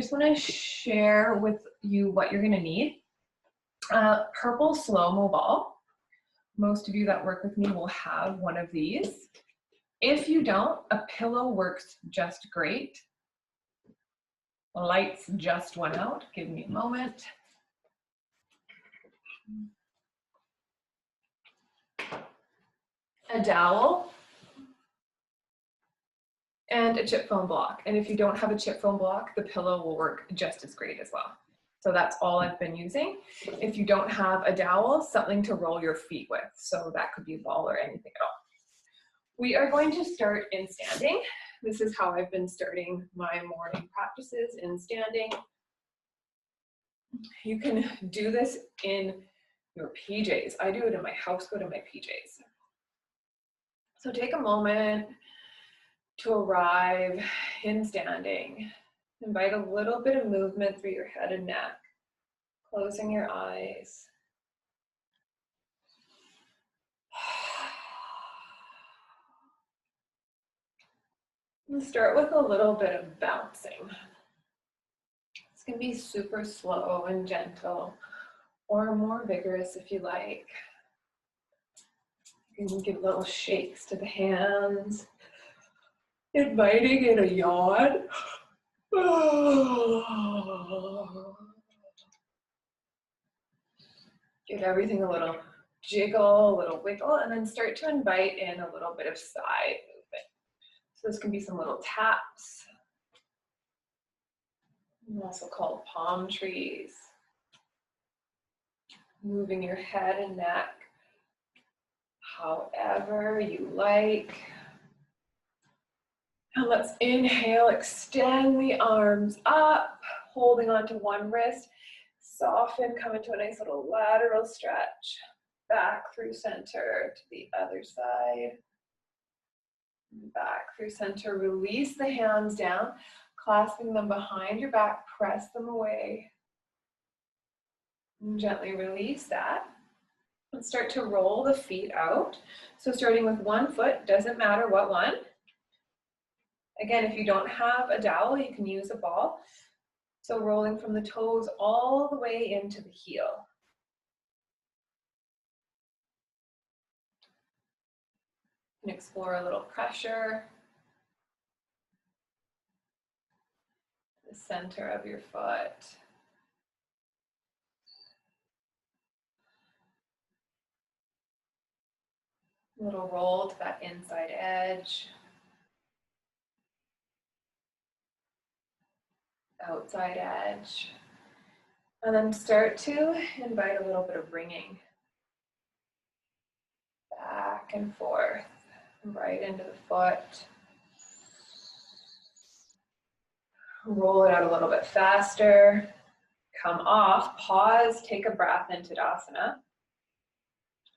just want to share with you what you're going to need. Purple slow-mo ball. Most of you that work with me will have one of these. If you don't, a pillow works just great. Lights just went out. Give me a moment. A dowel and a chip foam block. And if you don't have a chip foam block, the pillow will work just as great as well. So that's all I've been using. If you don't have a dowel, something to roll your feet with. So that could be a ball or anything at all. We are going to start in standing. This is how I've been starting my morning practices, in standing. You can do this in your PJs. I do it in my house, go to my PJs. So take a moment to arrive in standing. Invite a little bit of movement through your head and neck, closing your eyes. And start with a little bit of bouncing. This can be super slow and gentle, or more vigorous if you like. You can give little shakes to the hands, inviting in a yawn. Give everything a little jiggle, a little wiggle, and then start to invite in a little bit of side movement. So this can be some little taps, also called palm trees. Moving your head and neck however you like. And let's inhale, extend the arms up, holding onto one wrist. Soften, come into a nice little lateral stretch. Back through center to the other side. Back through center, release the hands down, clasping them behind your back, press them away. And gently release that. And start to roll the feet out. So starting with one foot, doesn't matter what one. Again, if you don't have a dowel, you can use a ball. So rolling from the toes all the way into the heel. And explore a little pressure. The center of your foot. A little roll to that inside edge. Outside edge. And then start to invite a little bit of ringing. Back and forth, right into the foot. Roll it out a little bit faster. Come off, pause, take a breath into Tadasana.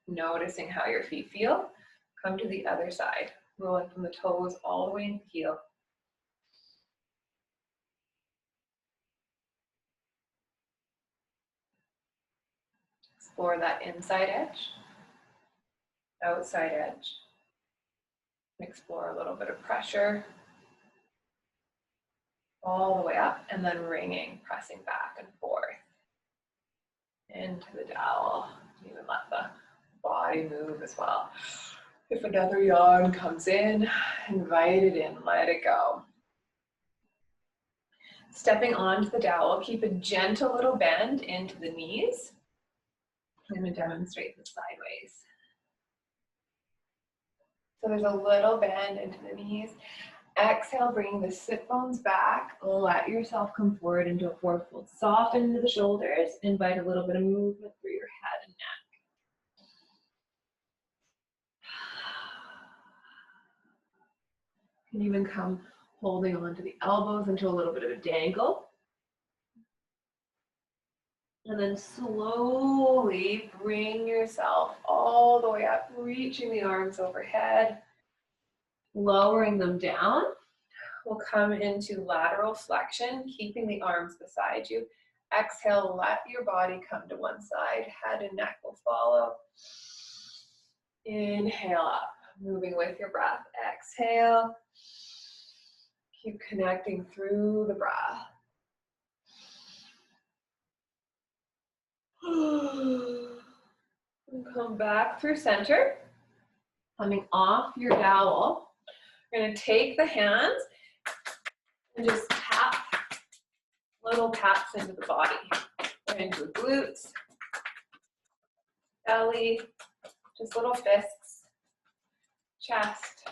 Noticing how your feet feel. Come to the other side. Rolling from the toes all the way into the heel. Explore that inside edge, outside edge. Explore a little bit of pressure. All the way up and then ringing, pressing back and forth. Into the dowel. Even let the body move as well. If another yawn comes in, invite it in, let it go. Stepping onto the dowel, keep a gentle little bend into the knees. I'm going to demonstrate this sideways. So there's a little bend into the knees. Exhale, bringing the sit bones back. Let yourself come forward into a forward fold. Soften into the shoulders. Invite a little bit of movement through your head and neck. You can even come holding onto the elbows into a little bit of a dangle. And then slowly bring yourself all the way up, reaching the arms overhead, lowering them down. We'll come into lateral flexion, keeping the arms beside you. Exhale, let your body come to one side. Head and neck will follow. Inhale up, moving with your breath. Exhale. Keep connecting through the breath. And come back through center. Coming off your dowel. You're going to take the hands and just tap, little taps into the body. Into the glutes, belly, just little fists, chest,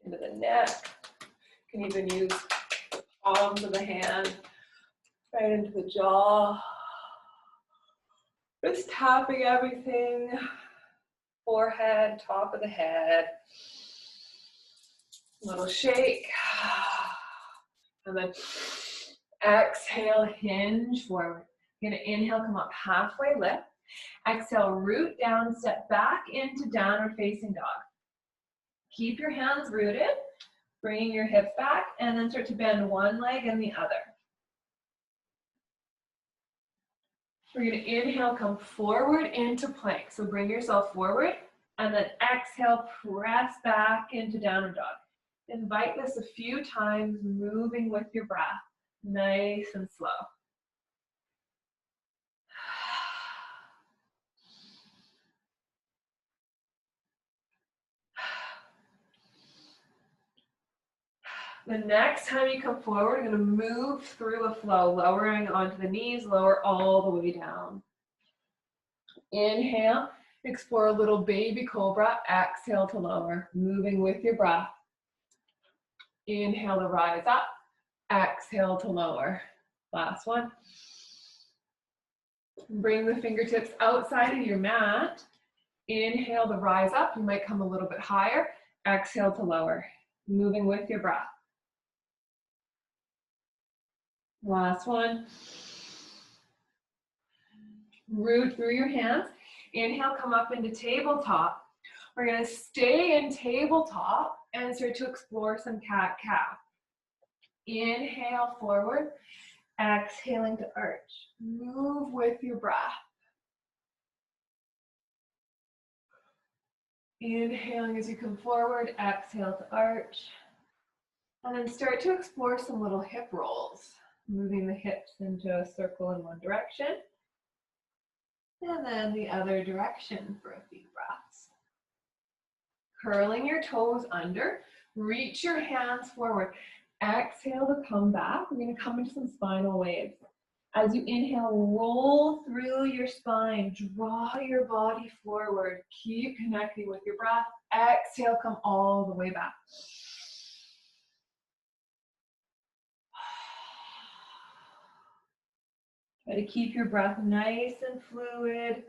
into the neck. You can even use the palms of the hand right into the jaw. Just tapping everything, forehead, top of the head. Little shake. And then exhale, hinge forward. You're gonna inhale, come up halfway, lift. Exhale, root down, step back into downward facing dog. Keep your hands rooted, bringing your hips back, and then start to bend one leg and the other. We're gonna inhale, come forward into plank. So bring yourself forward, and then exhale, press back into downward dog. Invite this a few times, moving with your breath, nice and slow. The next time you come forward, you're going to move through a flow, lowering onto the knees, lower all the way down. Inhale, explore a little baby cobra. Exhale to lower, moving with your breath. Inhale to rise up. Exhale to lower. Last one. Bring the fingertips outside of your mat. Inhale to rise up. You might come a little bit higher. Exhale to lower, moving with your breath. Last one. Root through your hands. Inhale, come up into tabletop. We're going to stay in tabletop and start to explore some cat-cow. Inhale forward. Exhaling to arch. Move with your breath. Inhaling as you come forward. Exhale to arch. And then start to explore some little hip rolls. Moving the hips into a circle in one direction. And then the other direction for a few breaths. Curling your toes under. Reach your hands forward. Exhale to come back. We're going to come into some spinal waves. As you inhale, roll through your spine. Draw your body forward. Keep connecting with your breath. Exhale, come all the way back. Try to keep your breath nice and fluid.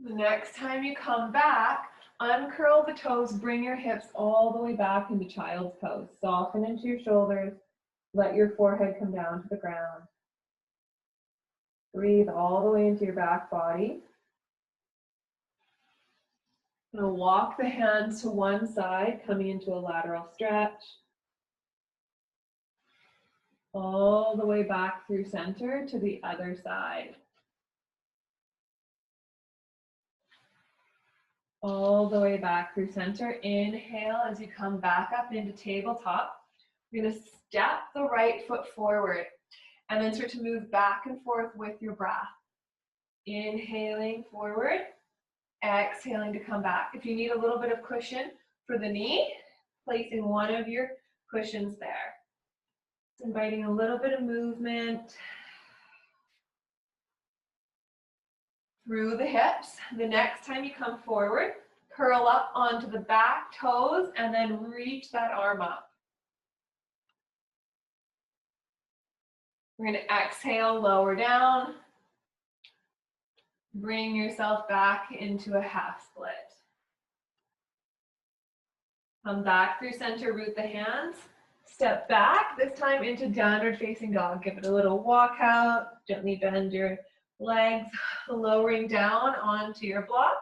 The next time you come back, uncurl the toes, bring your hips all the way back into child's pose. Soften into your shoulders. Let your forehead come down to the ground. Breathe all the way into your back body. Now walk the hands to one side, coming into a lateral stretch. All the way back through center to the other side. All the way back through center. Inhale as you come back up into tabletop. You're going to step the right foot forward and then start to move back and forth with your breath. Inhaling forward, exhaling to come back. If you need a little bit of cushion for the knee, placing one of your cushions there. Inviting a little bit of movement through the hips. The next time you come forward, curl up onto the back toes and then reach that arm up. We're going to exhale, lower down. Bring yourself back into a half split. Come back through center, root the hands. Step back, this time into downward facing dog. Give it a little walk out. Gently bend your legs, lowering down onto your block.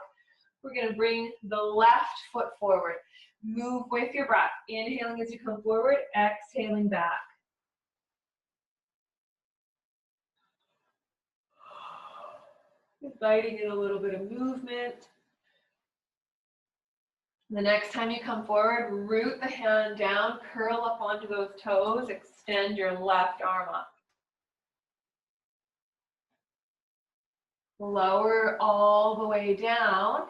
We're going to bring the left foot forward. Move with your breath. Inhaling as you come forward, exhaling back. Inviting in a little bit of movement. The next time you come forward, root the hand down, curl up onto those toes, extend your left arm up. Lower all the way down.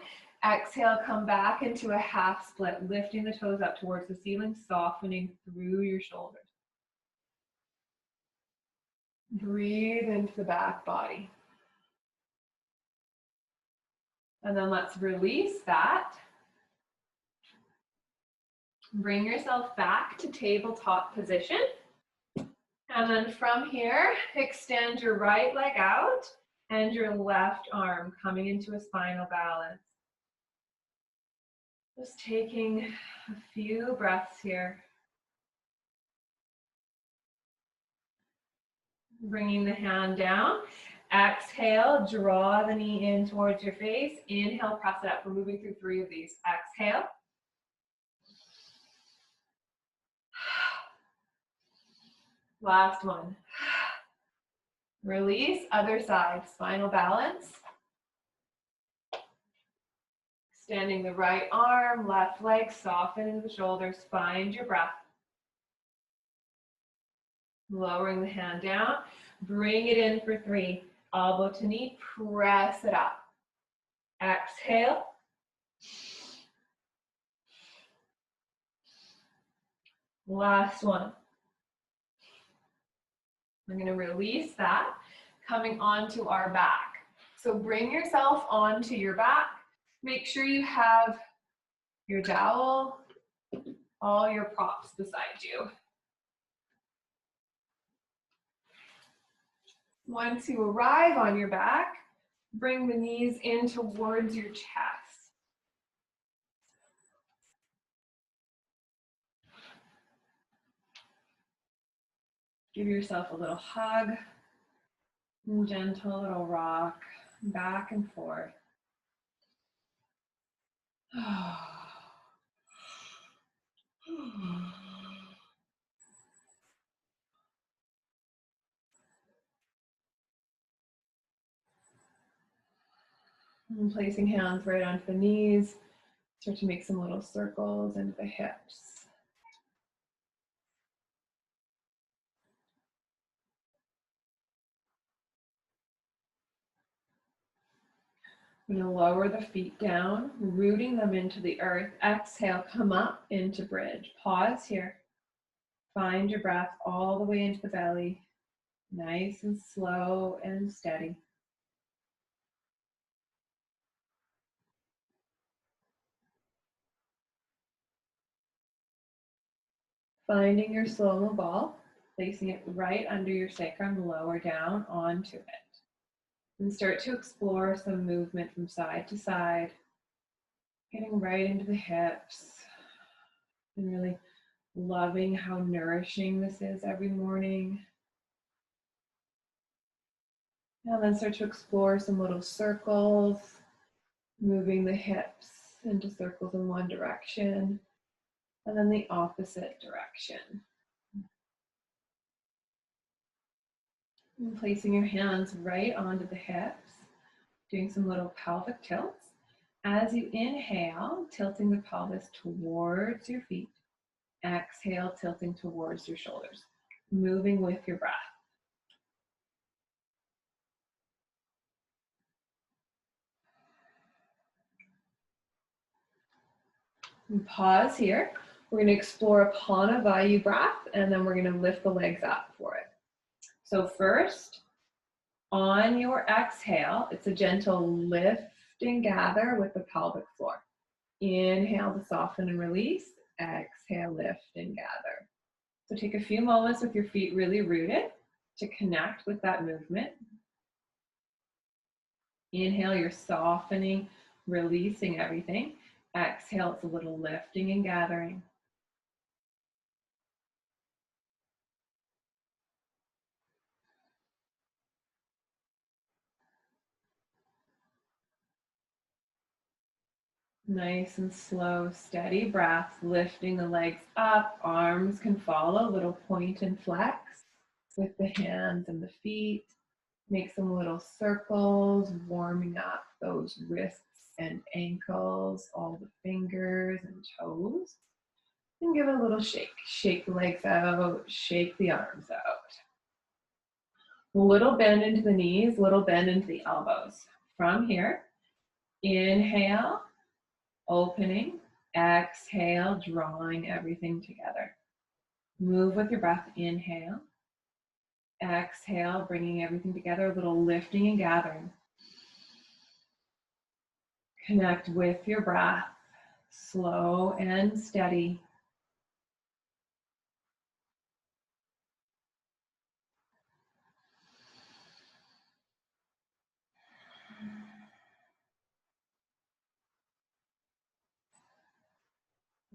Exhale, come back into a half split, lifting the toes up towards the ceiling, softening through your shoulders. Breathe into the back body. And then let's release that. Bring yourself back to tabletop position. And then from here, extend your right leg out and your left arm coming into a spinal balance. Just taking a few breaths here. Bringing the hand down. Exhale, draw the knee in towards your face. Inhale, press it up. We're moving through 3 of these. Exhale. Last one. Release, other side, spinal balance. Extending the right arm, left leg, soften into the shoulders, find your breath. Lowering the hand down, bring it in for 3. Elbow to knee, press it up. Exhale. Last one. We're going to release that, coming onto our back. So bring yourself onto your back. Make sure you have your dowel, all your props beside you. Once you arrive on your back, bring the knees in towards your chest. Give yourself a little hug, and gentle little rock back and forth. And placing hands right onto the knees, start to make some little circles into the hips. I'm going to lower the feet down, rooting them into the earth. Exhale, come up into bridge. Pause here. Find your breath all the way into the belly. Nice and slow and steady. Finding your slow-mo ball, placing it right under your sacrum, lower down onto it. And start to explore some movement from side to side, getting right into the hips, and really loving how nourishing this is every morning. And then start to explore some little circles, moving the hips into circles in one direction, and then the opposite direction. And placing your hands right onto the hips, doing some little pelvic tilts. As you inhale, tilting the pelvis towards your feet. Exhale, tilting towards your shoulders. Moving with your breath. And pause here. We're going to explore a Pranavayu breath, and then we're going to lift the legs up for it. So first, on your exhale, it's a gentle lift and gather with the pelvic floor. Inhale to soften and release. Exhale, lift and gather. So take a few moments with your feet really rooted to connect with that movement. Inhale, you're softening, releasing everything. Exhale, it's a little lifting and gathering. Nice and slow, steady breath, lifting the legs up. Arms can follow, little point and flex with the hands and the feet. Make some little circles, warming up those wrists and ankles, all the fingers and toes. And give it a little shake. Shake the legs out, shake the arms out. Little bend into the knees, little bend into the elbows. From here, inhale, opening, exhale, drawing everything together. Move with your breath, inhale, exhale, bringing everything together, a little lifting and gathering. Connect with your breath, slow and steady.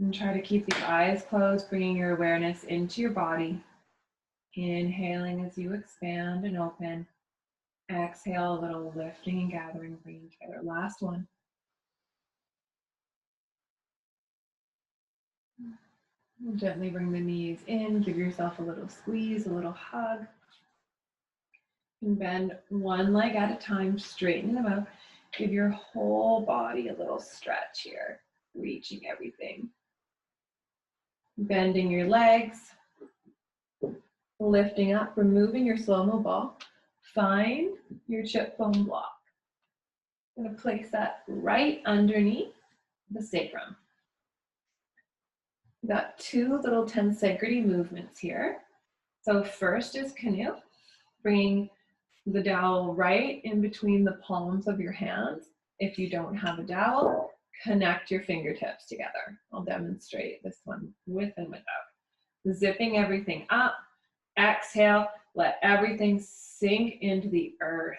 And try to keep the eyes closed, bringing your awareness into your body. Inhaling as you expand and open. Exhale, a little lifting and gathering, bringing together. Last one. Gently bring the knees in, give yourself a little squeeze, a little hug. And bend one leg at a time, straighten them out. Give your whole body a little stretch here, reaching everything. Bending your legs, lifting up, removing your slow-mo ball. Find your chip foam block. I'm going to place that right underneath the sacrum. We've got two little tensegrity movements here. So first is canoe, bringing the dowel right in between the palms of your hands. If you don't have a dowel, connect your fingertips together. I'll demonstrate this one with and without. Zipping everything up. Exhale, let everything sink into the earth.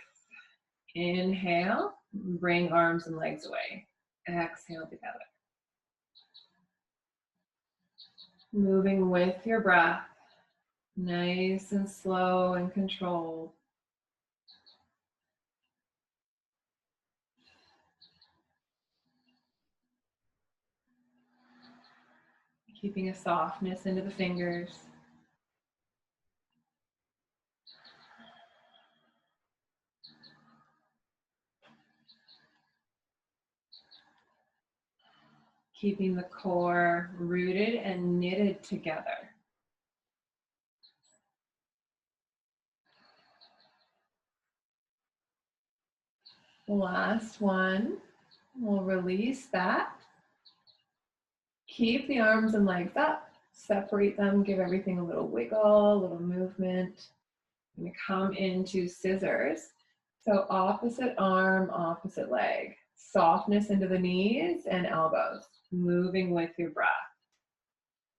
Inhale, bring arms and legs away. Exhale together. Moving with your breath, nice and slow and controlled. Keeping a softness into the fingers. Keeping the core rooted and knitted together. Last one, we'll release that. Keep the arms and legs up, separate them, give everything a little wiggle, a little movement. I'm gonna come into scissors. So opposite arm, opposite leg. Softness into the knees and elbows, moving with your breath.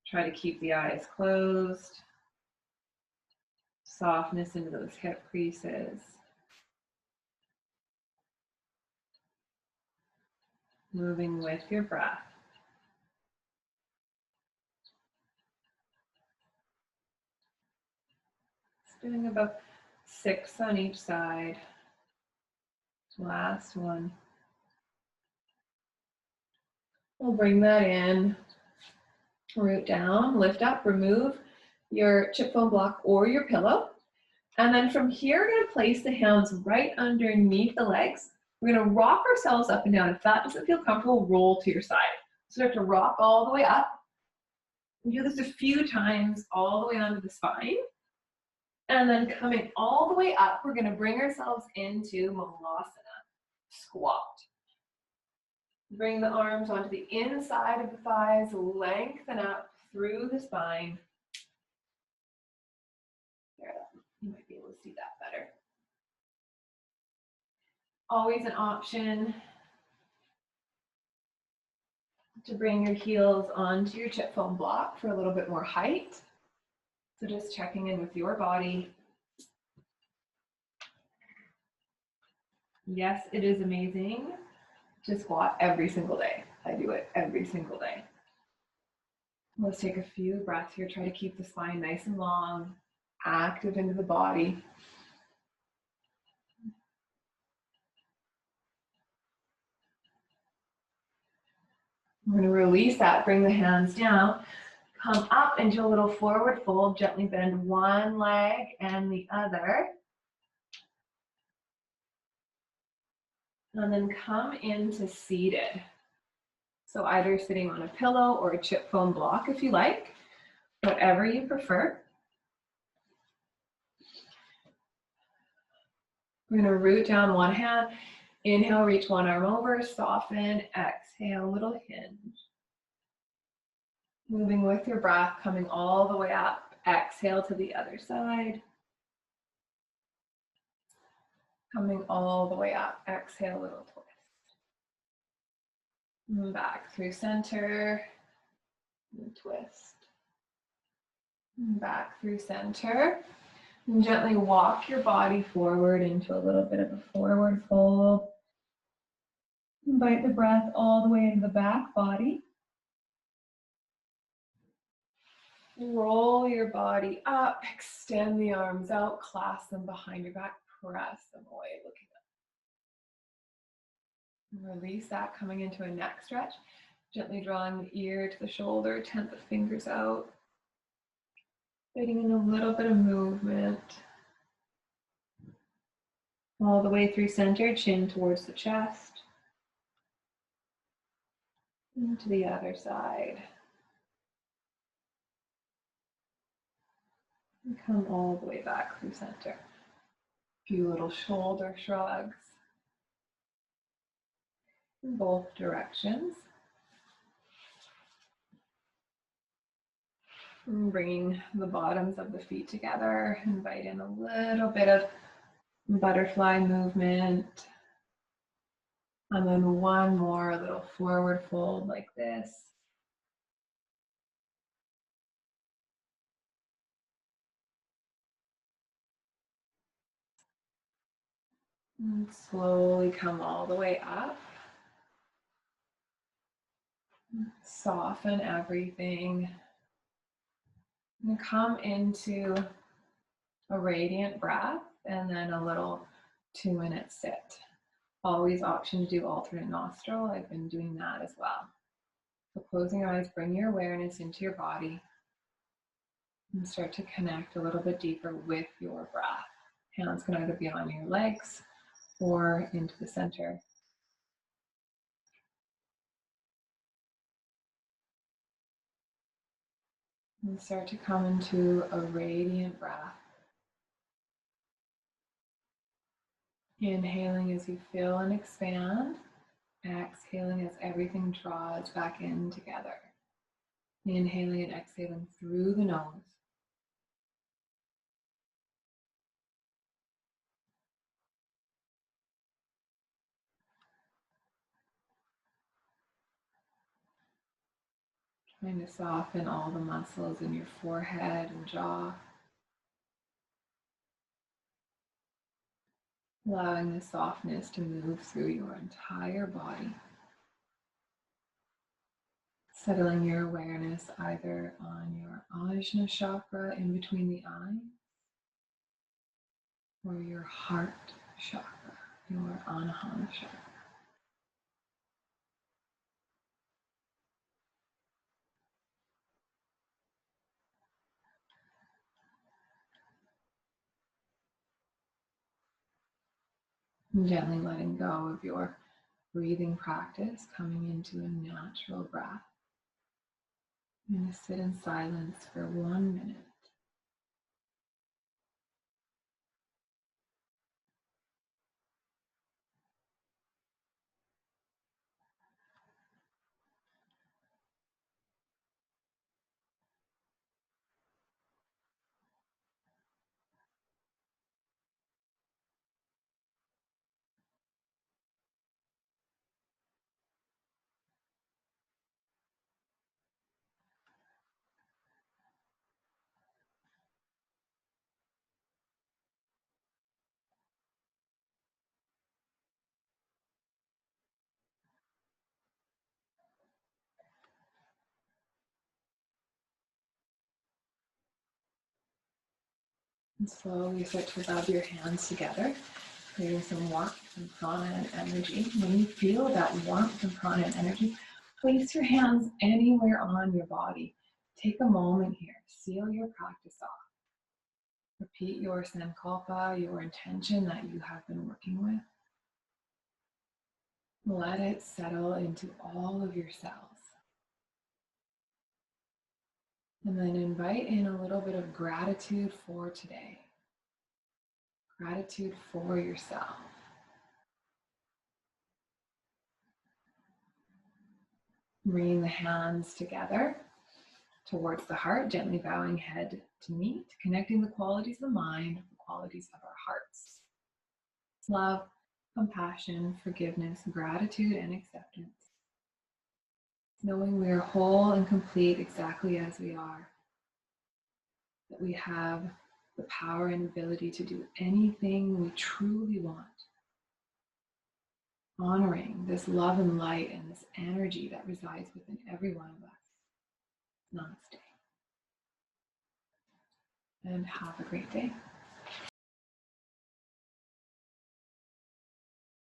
Try to keep the eyes closed. Softness into those hip creases. Moving with your breath. Just doing about 6 on each side. Last one. We'll bring that in, root down, lift up, remove your chip foam block or your pillow. And then from here, we're gonna place the hands right underneath the legs. We're gonna rock ourselves up and down. If that doesn't feel comfortable, roll to your side. Start to rock all the way up. Do this a few times all the way onto the spine. And then coming all the way up, we're gonna bring ourselves into Malasana, squat. Bring the arms onto the inside of the thighs, lengthen up through the spine. There, you might be able to see that better. Always an option to bring your heels onto your chip foam block for a little bit more height. So just checking in with your body. Yes, it is amazing to squat every single day. I do it every single day. Let's take a few breaths here. Try to keep the spine nice and long, active into the body. We're going to release that, bring the hands down, come up into a little forward fold, gently bend one leg and the other. And then come into seated. So either sitting on a pillow or a chip foam block if you like, whatever you prefer. We're gonna root down one hand. Inhale, reach one arm over, soften, exhale, little hinge. Moving with your breath, coming all the way up. Exhale to the other side. Coming all the way up. Exhale, little twist. And back through center. And twist. And back through center. And gently walk your body forward into a little bit of a forward fold. Invite the breath all the way into the back body. Roll your body up, extend the arms out, clasp them behind your back, press them away, looking up. And release that, coming into a neck stretch. Gently drawing the ear to the shoulder, tent the fingers out. Fitting in a little bit of movement. All the way through center, chin towards the chest. And to the other side. And come all the way back through center. A few little shoulder shrugs in both directions. And bringing the bottoms of the feet together, invite in a little bit of butterfly movement. And then one more little forward fold like this. And slowly come all the way up. Soften everything. And come into a radiant breath and then a little 2-minute sit. Always option to do alternate nostril. I've been doing that as well. So closing your eyes, bring your awareness into your body and start to connect a little bit deeper with your breath. Hands can either be on your legs or into the center. And start to come into a radiant breath. Inhaling as you fill and expand. Exhaling as everything draws back in together. Inhaling and exhaling through the nose. Trying to soften all the muscles in your forehead and jaw. Allowing the softness to move through your entire body. Settling your awareness either on your Ajna chakra in between the eyes or your heart chakra, your Anahata chakra. And gently letting go of your breathing practice, coming into a natural breath. I'm going to sit in silence for 1 minute. And slowly start to rub your hands together, creating some warmth and prana and energy. When you feel that warmth and prana and energy, place your hands anywhere on your body. Take a moment here, seal your practice off. Repeat your sankalpa, your intention that you have been working with. Let it settle into all of your cells. And then invite in a little bit of gratitude for today. Gratitude for yourself. Bringing the hands together towards the heart, gently bowing head to knee, connecting the qualities of the mind, the qualities of our hearts. Love, compassion, forgiveness, gratitude, and acceptance. Knowing we are whole and complete exactly as we are. That we have the power and ability to do anything we truly want. Honoring this love and light and this energy that resides within every one of us. Namaste. And have a great day.